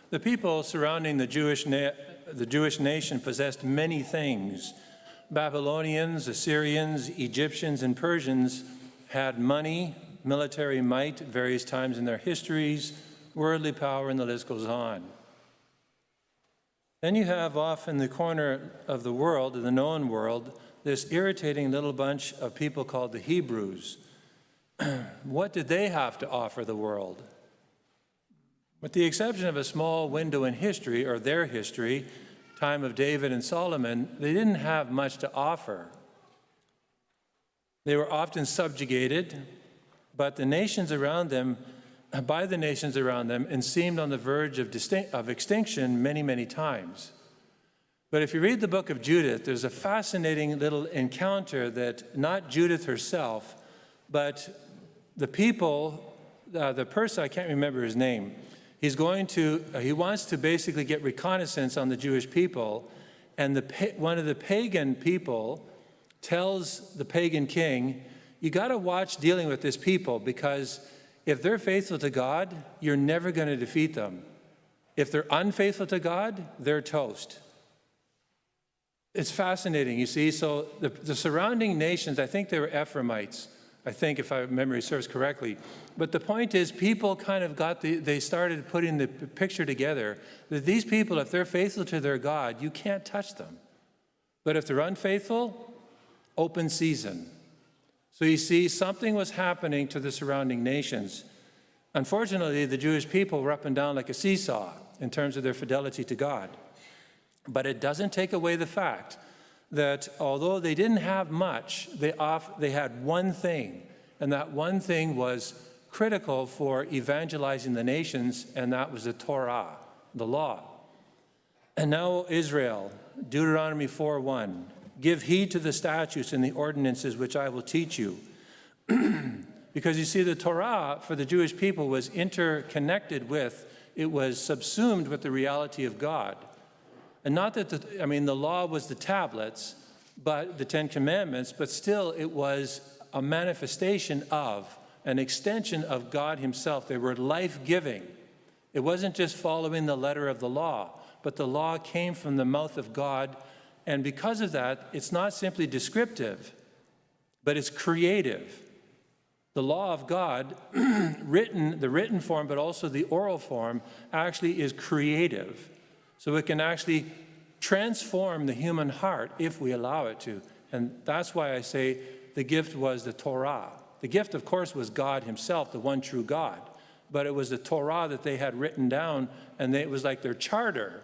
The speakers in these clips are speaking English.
The people surrounding the Jewish nation possessed many things. Babylonians, Assyrians, Egyptians, and Persians had money, military might at various times in their histories, worldly power, and the list goes on. Then you have off in the corner of the world, of the known world, this irritating little bunch of people called the Hebrews. What did they have to offer the world? With the exception of a small window in history, or their history, time of David and Solomon, they didn't have much to offer. They were often subjugated, but by the nations around them, and seemed on the verge of extinction many, many times. But if you read the book of Judith, there's a fascinating little encounter that not Judith herself, but the people, the person, I can't remember his name, he wants to basically get reconnaissance on the Jewish people, and one of the pagan people tells the pagan king, you got to watch dealing with this people, because if they're faithful to God, you're never going to defeat them. If they're unfaithful to God, they're toast. It's fascinating, you see. So the surrounding nations, I think they were Ephraimites, I think, if my memory serves correctly. But the point is, people kind of they started putting the picture together that these people, if they're faithful to their God, you can't touch them. But if they're unfaithful, open season. So you see, something was happening to the surrounding nations. Unfortunately, the Jewish people were up and down like a seesaw in terms of their fidelity to God. But it doesn't take away the fact that although they didn't have much, they had one thing, and that one thing was critical for evangelizing the nations, and that was the Torah, the law. And now Israel, Deuteronomy 4:1, give heed to the statutes and the ordinances which I will teach you. Because you see, the Torah for the Jewish people was interconnected with, it was subsumed with the reality of God. And not that the law was the tablets, but the Ten Commandments, but still it was a manifestation of, an extension of God himself. They were life-giving. It wasn't just following the letter of the law, but the law came from the mouth of God. And because of that, it's not simply descriptive, but it's creative. The law of God, the written form, but also the oral form, actually is creative. So it can actually transform the human heart if we allow it to. And that's why I say the gift was the Torah. The gift, of course, was God himself, the one true God. But it was the Torah that they had written down, and it was like their charter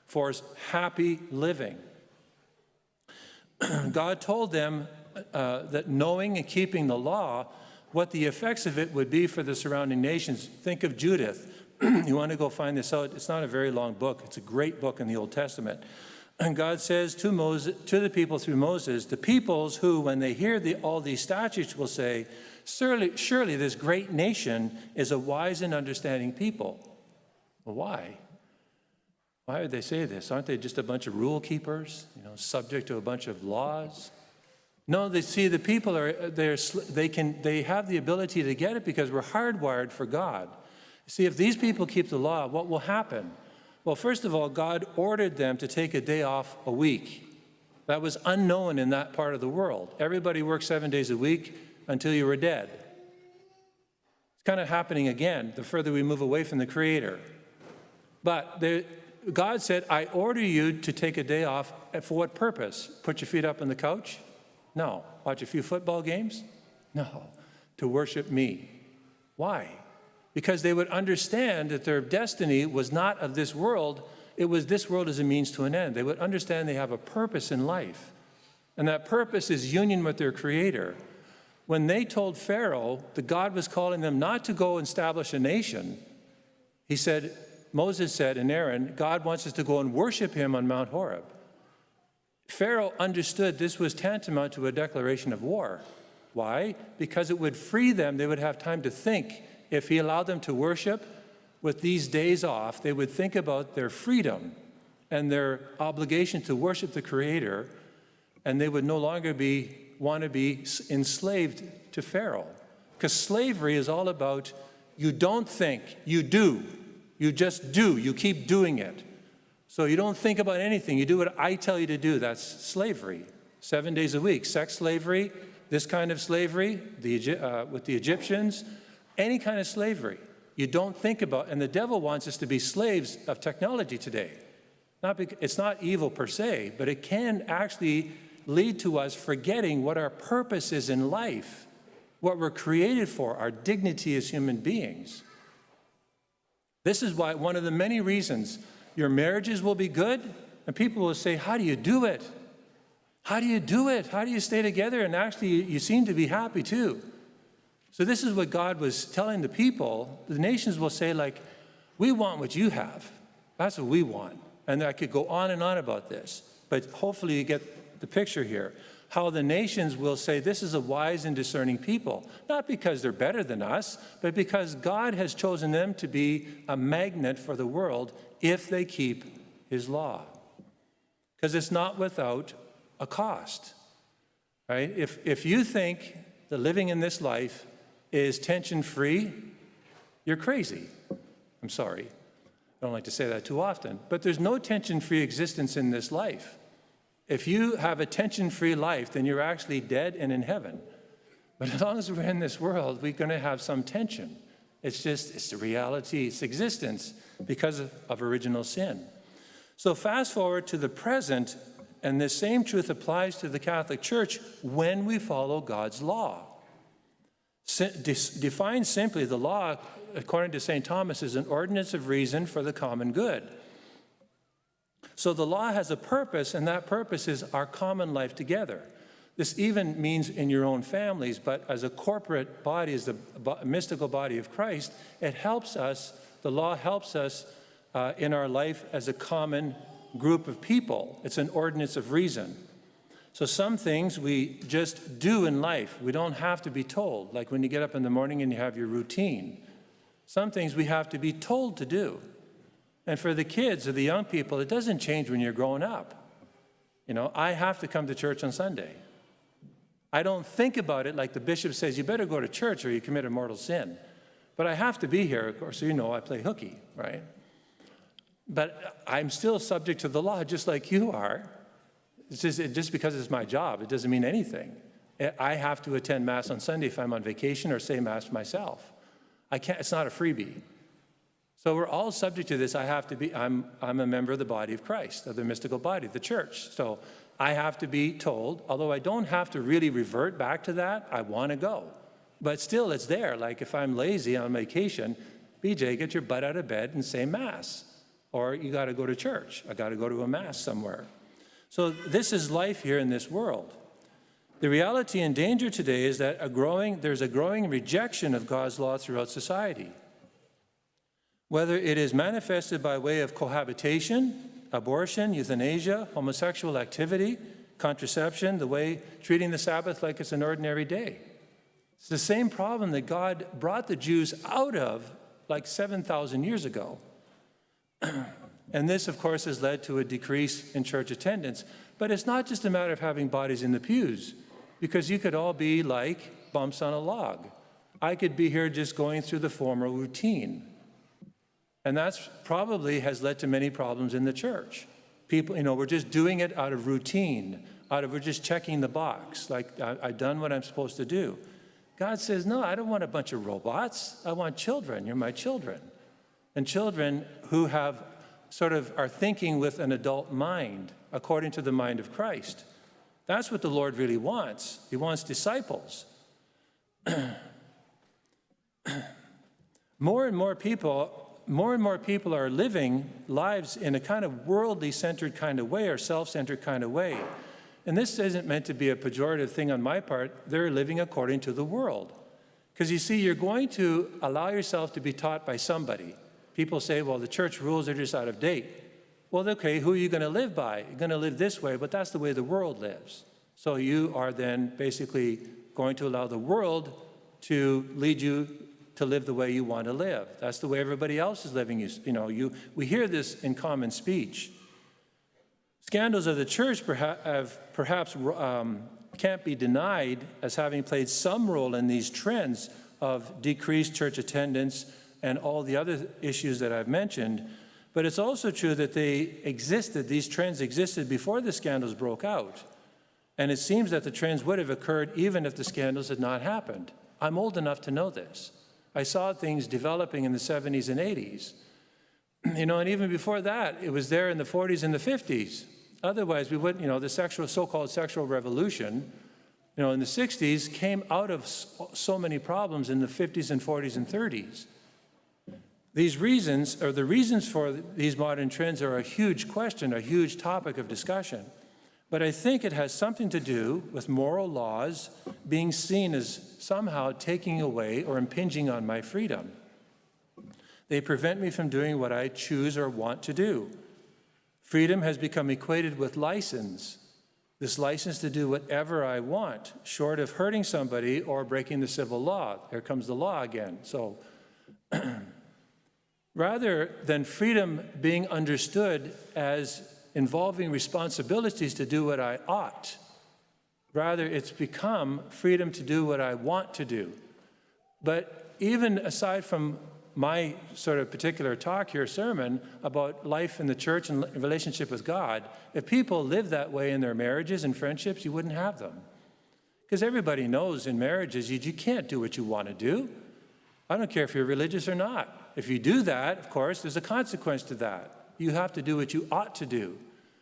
for happy living. God told them that knowing and keeping the law, what the effects of it would be for the surrounding nations. Think of Judith. You want to go find this out. It's not a very long book. It's a great book in the Old Testament. And God says to the people through Moses, the peoples who, when they hear all these statutes, will say, surely this great nation is a wise and understanding people. Well, why? Why would they say this? Aren't they just a bunch of rule keepers, subject to a bunch of laws? No, they see the people they have the ability to get it because we're hardwired for God. See, if these people keep the law, what will happen? Well, first of all, God ordered them to take a day off a week. That was unknown in that part of the world. Everybody worked 7 days a week until you were dead. It's kind of happening again the further we move away from the Creator. But God said, I order you to take a day off. For what purpose? Put your feet up on the couch? No. Watch a few football games? No. To worship me. Why? Because they would understand that their destiny was not of this world. It was this world as a means to an end. They would understand they have a purpose in life. And that purpose is union with their Creator. When they told Pharaoh that God was calling them not to go and establish a nation, Moses said, and Aaron, God wants us to go and worship him on Mount Horeb. Pharaoh understood this was tantamount to a declaration of war. Why? Because it would free them. They would have time to think. If he allowed them to worship with these days off, they would think about their freedom and their obligation to worship the Creator, and they would no longer want to be enslaved to Pharaoh. Because slavery is all about you don't think, you do. You just do. You keep doing it. So you don't think about anything. You do what I tell you to do. That's slavery. 7 days a week. Sex slavery, this kind of slavery, with the Egyptians, any kind of slavery. You don't think about, and the devil wants us to be slaves of technology today. It's not evil per se, but it can actually lead to us forgetting what our purpose is in life, what we're created for, our dignity as human beings. This is why one of the many reasons your marriages will be good, and people will say, how do you do it? How do you do it? How do you stay together? And actually, you seem to be happy too. So this is what God was telling the people. The nations will say, like, we want what you have. That's what we want. And I could go on and on about this, but hopefully you get the picture here. How the nations will say, this is a wise and discerning people, not because they're better than us, but because God has chosen them to be a magnet for the world if they keep his law. Because it's not without a cost, right? If you think that living in this life is tension-free, you're crazy. I'm sorry. I don't like to say that too often, but there's no tension-free existence in this life. If you have a tension-free life, then you're actually dead and in heaven. But as long as we're in this world, we're going to have some tension. It's the reality, it's existence because of original sin. So fast forward to the present, and this same truth applies to the Catholic Church when we follow God's law. Defined simply, the law, according to St. Thomas, is an ordinance of reason for the common good. So the law has a purpose, and that purpose is our common life together. This even means in your own families, but as a corporate body, as the mystical body of Christ, it helps us, the law helps us in our life as a common group of people. It's an ordinance of reason. So some things we just do in life. We don't have to be told, like when you get up in the morning and you have your routine. Some things we have to be told to do. And for the kids or the young people, it doesn't change when you're growing up. You know, I have to come to church on Sunday. I don't think about it like the bishop says, you better go to church or you commit a mortal sin. But I have to be here, of course, so you know I play hooky, right? But I'm still subject to the law just like you are. It's just because it's my job, it doesn't mean anything. I have to attend Mass on Sunday if I'm on vacation or say Mass myself. I can't, it's not a freebie. So we're all subject to this. I'm a member of the body of Christ, of the mystical body, the church. So I have to be told, although I don't have to really revert back to that, I want to go. But still, it's there. Like if I'm lazy on vacation, BJ, get your butt out of bed and say Mass. Or you got to go to church. I got to go to a Mass somewhere. So this is life here in this world. The reality and danger today is that there's a growing rejection of God's law throughout society. Whether it is manifested by way of cohabitation, abortion, euthanasia, homosexual activity, contraception, the way treating the Sabbath like it's an ordinary day. It's the same problem that God brought the Jews out of like 7,000 years ago. And this, of course, has led to a decrease in church attendance. But it's not just a matter of having bodies in the pews, because you could all be like bumps on a log. I could be here just going through the formal routine. And that's probably has led to many problems in the church. People, we're just doing it out of routine, we're just checking the box, like I've done what I'm supposed to do. God says, no, I don't want a bunch of robots. I want children. You're my children. And children who are thinking with an adult mind, according to the mind of Christ. That's what the Lord really wants. He wants disciples. More and more people are living lives in a kind of worldly-centered kind of way or self-centered kind of way. And this isn't meant to be a pejorative thing on my part. They're living according to the world. Because you see, you're going to allow yourself to be taught by somebody. People say, well, the church rules are just out of date. Well, okay, who are you going to live by? You're going to live this way, but that's the way the world lives. So you are then basically going to allow the world to lead you to live the way you want to live. That's the way everybody else is living. We hear this in common speech. Scandals of the church perhaps can't be denied as having played some role in these trends of decreased church attendance, and all the other issues that I've mentioned. But it's also true that these trends existed before the scandals broke out. And it seems that the trends would have occurred even if the scandals had not happened. I'm old enough to know this. I saw things developing in the 70s and 80s. And even before that, it was there in the 40s and the 50s. Otherwise, we wouldn't, the so-called sexual revolution, in the 60s came out of so many problems in the 50s and 40s and 30s. The reasons for these modern trends are a huge question, a huge topic of discussion. But I think it has something to do with moral laws being seen as somehow taking away or impinging on my freedom. They prevent me from doing what I choose or want to do. Freedom has become equated with license, this license to do whatever I want, short of hurting somebody or breaking the civil law. There comes the law again. So rather than freedom being understood as involving responsibilities to do what I ought, rather it's become freedom to do what I want to do. But even aside from my sort of particular talk here, sermon, about life in the church and relationship with God, if people live that way in their marriages and friendships, you wouldn't have them. Because everybody knows in marriages, you can't do what you want to do. I don't care if you're religious or not. If you do that, of course, there's a consequence to that. You have to do what you ought to do.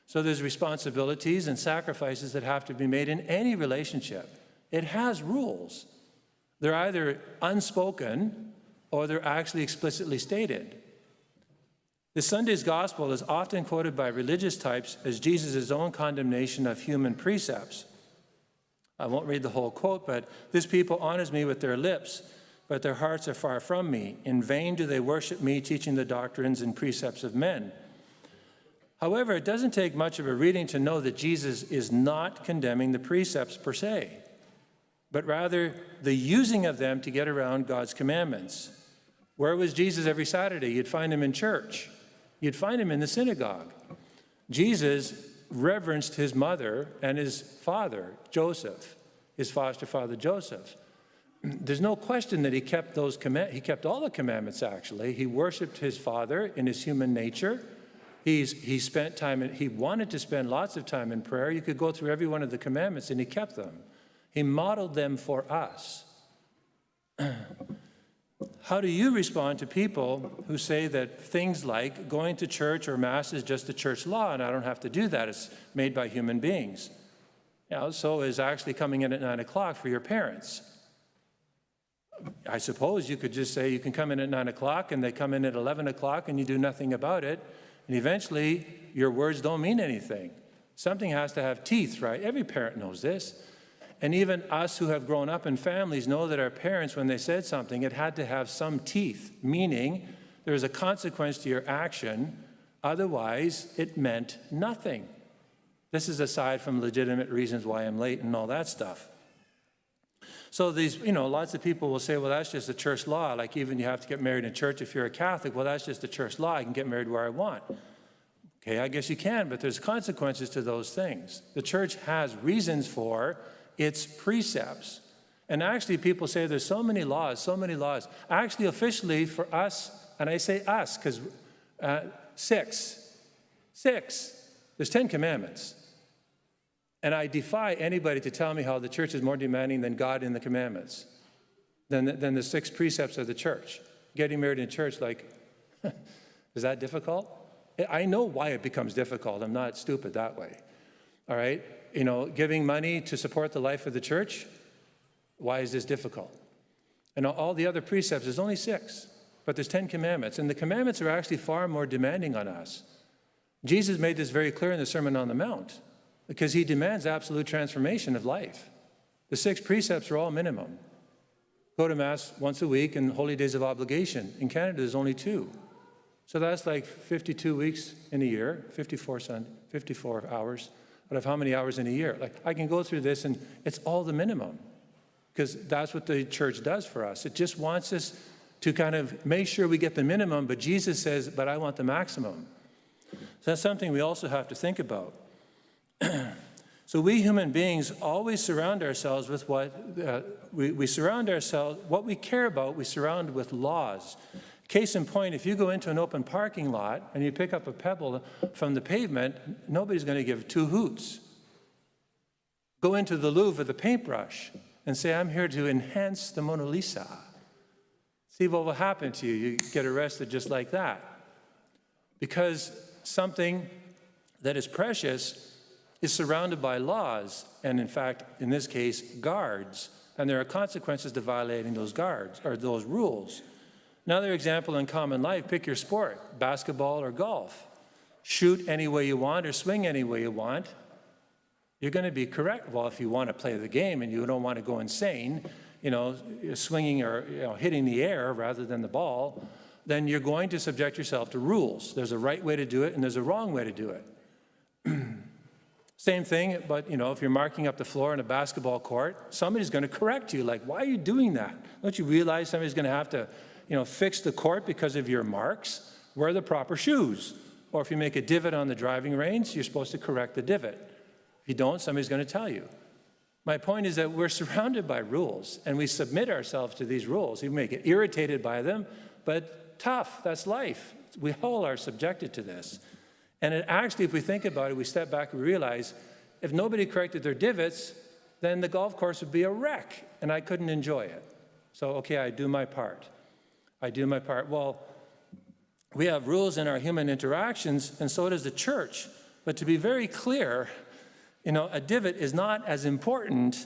So there's responsibilities and sacrifices that have to be made in any relationship. It has rules. They're either unspoken or they're actually explicitly stated. The Sunday's gospel is often quoted by religious types as Jesus' own condemnation of human precepts. I won't read the whole quote, but this people honors me with their lips, but their hearts are far from me. In vain do they worship me, teaching the doctrines and precepts of men. However, it doesn't take much of a reading to know that Jesus is not condemning the precepts per se, but rather the using of them to get around God's commandments. Where was Jesus every Saturday? You'd find him in church. You'd find him in the synagogue. Jesus reverenced his mother and his father, Joseph, his foster father, Joseph. There's no question that he kept those he kept all the commandments, actually. He worshiped his father in his human nature. He spent time, he wanted to spend lots of time in prayer. You could go through every one of the commandments, and he kept them. He modeled them for us. How do you respond to people who say that things like going to church or Mass is just a church law, and I don't have to do that, it's made by human beings? So is actually coming in at 9 o'clock for your parents. I suppose you could just say you can come in at 9 o'clock and they come in at 11 o'clock and you do nothing about it, and eventually your words don't mean anything. Something has to have teeth, right? Every parent knows this. And even us who have grown up in families know that our parents, when they said something, it had to have some teeth, meaning there is a consequence to your action, otherwise it meant nothing. This is aside from legitimate reasons why I'm late and all that stuff. So these, lots of people will say, well, that's just a church law. Like even you have to get married in church if you're a Catholic. Well, that's just a church law. I can get married where I want. Okay, I guess you can, but there's consequences to those things. The church has reasons for its precepts. And actually people say there's so many laws. Actually, officially for us, and I say us because 6. There's 10 commandments. And I defy anybody to tell me how the church is more demanding than God in the commandments, than the 6 precepts of the church. Getting married in church, is that difficult? I know why it becomes difficult. I'm not stupid that way. All right? Giving money to support the life of the church, why is this difficult? And all the other precepts, there's only 6, but there's 10 commandments. And the commandments are actually far more demanding on us. Jesus made this very clear in the Sermon on the Mount, because he demands absolute transformation of life. The 6 precepts are all minimum. Go to Mass once a week and holy days of obligation. In Canada, there's only 2. So that's like 52 weeks in a year, 54 hours. Out of how many hours in a year? I can go through this and it's all the minimum, because that's what the church does for us. It just wants us to kind of make sure we get the minimum, but Jesus says, but I want the maximum. So that's something we also have to think about. So we human beings always surround ourselves with what we surround ourselves, what we care about, we surround with laws. Case in point, if you go into an open parking lot and you pick up a pebble from the pavement, nobody's going to give two hoots. Go into the Louvre with a paintbrush and say, I'm here to enhance the Mona Lisa. See what will happen to you. You get arrested just like that. Because something that is precious is surrounded by laws, and in fact, in this case, guards. And there are consequences to violating those guards, or those rules. Another example in common life, pick your sport, basketball or golf. Shoot any way you want or swing any way you want. You're going to be correct. Well, if you want to play the game and you don't want to go insane, swinging or hitting the air rather than the ball, then you're going to subject yourself to rules. There's a right way to do it and there's a wrong way to do it. Same thing, but if you're marking up the floor in a basketball court, somebody's going to correct you. Like, why are you doing that? Don't you realize somebody's going to have to fix the court because of your marks? Wear the proper shoes. Or if you make a divot on the driving range, you're supposed to correct the divot. If you don't, somebody's going to tell you. My point is that we're surrounded by rules, and we submit ourselves to these rules. We may get irritated by them, but tough, that's life. We all are subjected to this. And it actually, if we think about it, we step back and realize if nobody corrected their divots, then the golf course would be a wreck, and I couldn't enjoy it. So, okay, I do my part. Well, we have rules in our human interactions, and so does the church. But to be very clear, a divot is not as important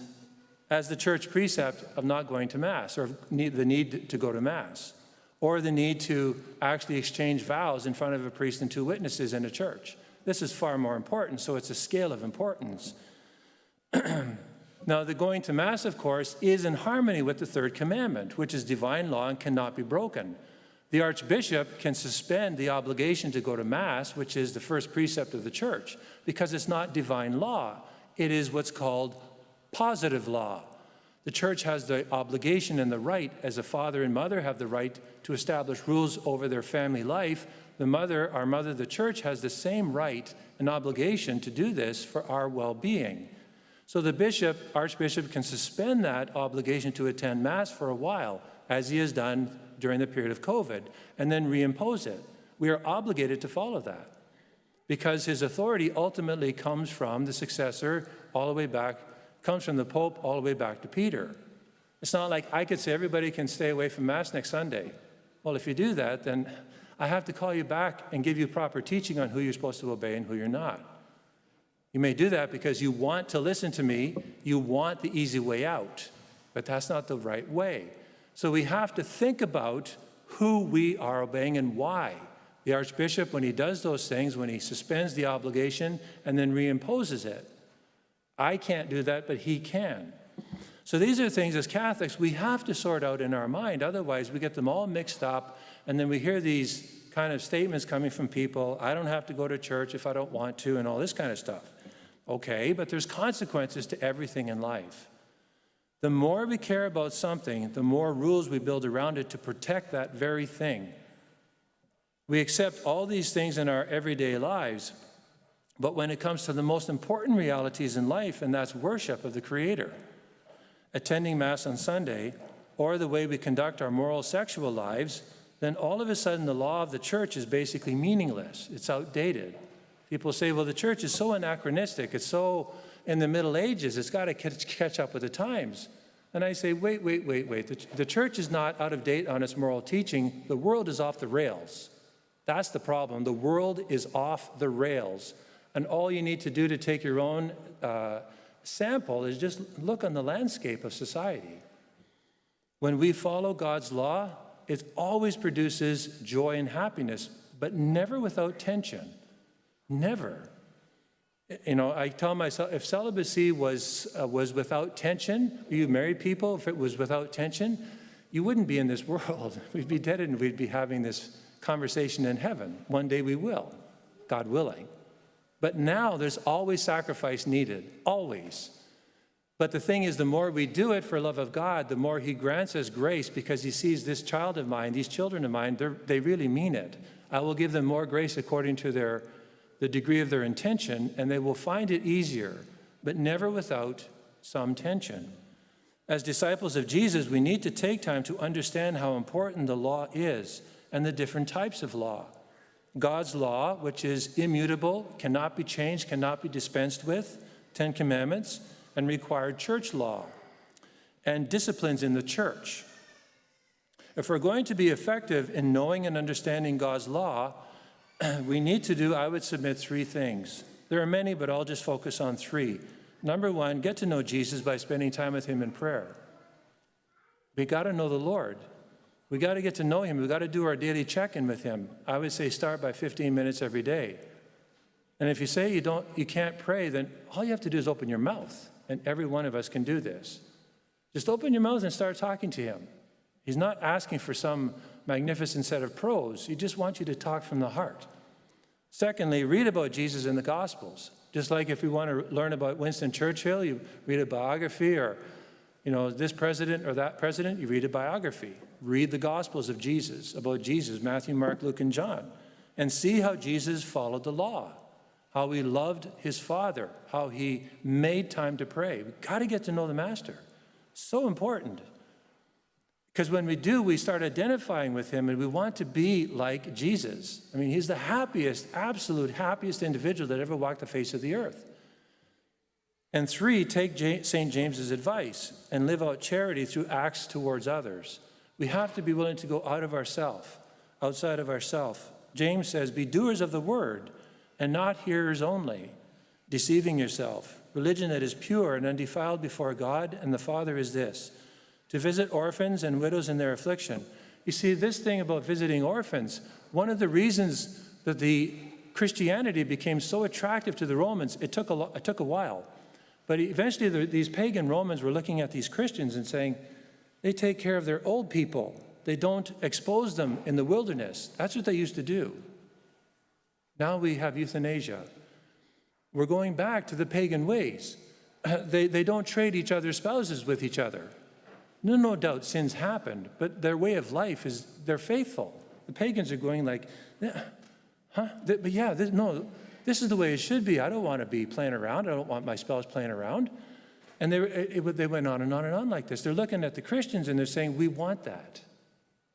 as the church precept of not going to Mass, or the need to go to Mass, or the need to actually exchange vows in front of a priest and two witnesses in a church. This is far more important, so it's a scale of importance. Now, the going to Mass, of course, is in harmony with the third commandment, which is divine law and cannot be broken. The archbishop can suspend the obligation to go to Mass, which is the first precept of the church, because it's not divine law. It is what's called positive law. The church has the obligation and the right, as a father and mother have the right to establish rules over their family life. Our mother, the church, has the same right and obligation to do this for our well-being. So the archbishop can suspend that obligation to attend Mass for a while, as he has done during the period of COVID, and then reimpose it. We are obligated to follow that because his authority ultimately comes from the successor all the way back, comes from the Pope all the way back to Peter. It's not like I could say everybody can stay away from Mass next Sunday. Well, if you do that, then I have to call you back and give you proper teaching on who you're supposed to obey and who you're not. You may do that because you want to listen to me, you want the easy way out, but that's not the right way. So we have to think about who we are obeying and why. The archbishop, when he does those things, when he suspends the obligation and then reimposes it, I can't do that, but he can. So these are things as Catholics we have to sort out in our mind. Otherwise, we get them all mixed up, and then we hear these kind of statements coming from people, I don't have to go to church if I don't want to, and all this kind of stuff. Okay, but there's consequences to everything in life. The more we care about something, the more rules we build around it to protect that very thing. We accept all these things in our everyday lives, but when it comes to the most important realities in life, and that's worship of the Creator, attending Mass on Sunday, or the way we conduct our moral sexual lives, then all of a sudden the law of the church is basically meaningless. It's outdated. People say, well, the church is so anachronistic. It's so in the Middle Ages. It's got to catch up with the times. And I say, wait. The church is not out of date on its moral teaching. The world is off the rails. That's the problem. The world is off the rails. And all you need to do to take your own sample is just look on the landscape of society. When we follow God's law, it always produces joy and happiness, but never without tension. Never. I tell myself, if celibacy was without tension, you married people, if it was without tension, you wouldn't be in this world. We'd be dead and we'd be having this conversation in heaven. One day we will, God willing. But now there's always sacrifice needed, always. But the thing is, the more we do it for love of God, the more he grants us grace because he sees this child of mine, these children of mine, they really mean it. I will give them more grace according to the degree of their intention, and they will find it easier, but never without some tension. As disciples of Jesus, we need to take time to understand how important the law is and the different types of law. God's law, which is immutable, cannot be changed, cannot be dispensed with, 10 Commandments, and required church law, and disciplines in the church. If we're going to be effective in knowing and understanding God's law, we need to do, I would submit, 3 things. There are many, but I'll just focus on 3. Number 1, get to know Jesus by spending time with him in prayer. We got to know the Lord. We got to get to know him. We got to do our daily check-in with him. I would say start by 15 minutes every day. And if you say you can't pray, then all you have to do is open your mouth. And every one of us can do this. Just open your mouth and start talking to him. He's not asking for some magnificent set of prose. He just wants you to talk from the heart. Secondly, read about Jesus in the Gospels. Just like if we want to learn about Winston Churchill, you read a biography, or this president or that president, you read a biography. Read the Gospels of Jesus, about Jesus, Matthew, Mark, Luke, and John, and see how Jesus followed the law, how he loved his Father, how he made time to pray. We've got to get to know the Master. So important. Because when we do, we start identifying with him, and we want to be like Jesus. I mean, he's the happiest, absolute happiest individual that ever walked the face of the earth. And 3, take St. James's advice and live out charity through acts towards others. We have to be willing to go outside of ourself. James says, be doers of the word and not hearers only, deceiving yourself. Religion that is pure and undefiled before God and the Father is this, to visit orphans and widows in their affliction. You see, this thing about visiting orphans, one of the reasons that the Christianity became so attractive to the Romans, it took a while. But eventually these pagan Romans were looking at these Christians and saying, they take care of their old people. They don't expose them in the wilderness. That's what they used to do. Now we have euthanasia. We're going back to the pagan ways. They don't trade each other's spouses with each other. No doubt sins happened, but their way of life is they're faithful. The pagans are going like, this is the way it should be. I don't want to be playing around. I don't want my spouse playing around. And they went on and on and on like this. They're looking at the Christians and they're saying, we want that.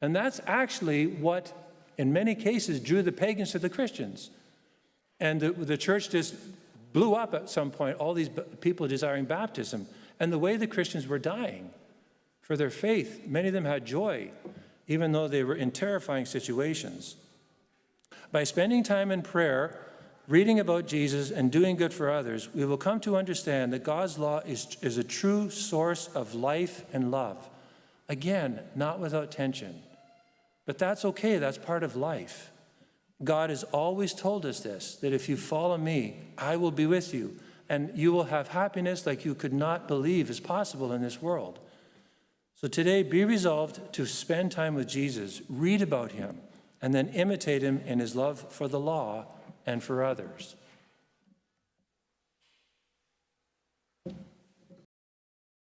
And that's actually what, in many cases, drew the pagans to the Christians. And the church just blew up at some point, all these people desiring baptism. And the way the Christians were dying for their faith, many of them had joy, even though they were in terrifying situations. By spending time in prayer, reading about Jesus, and doing good for others, we will come to understand that God's law is a true source of life and love. Again, not without tension. But that's okay, that's part of life. God has always told us this, that if you follow me, I will be with you, and you will have happiness like you could not believe is possible in this world. So today, be resolved to spend time with Jesus, read about him, and then imitate him in his love for the law and for others.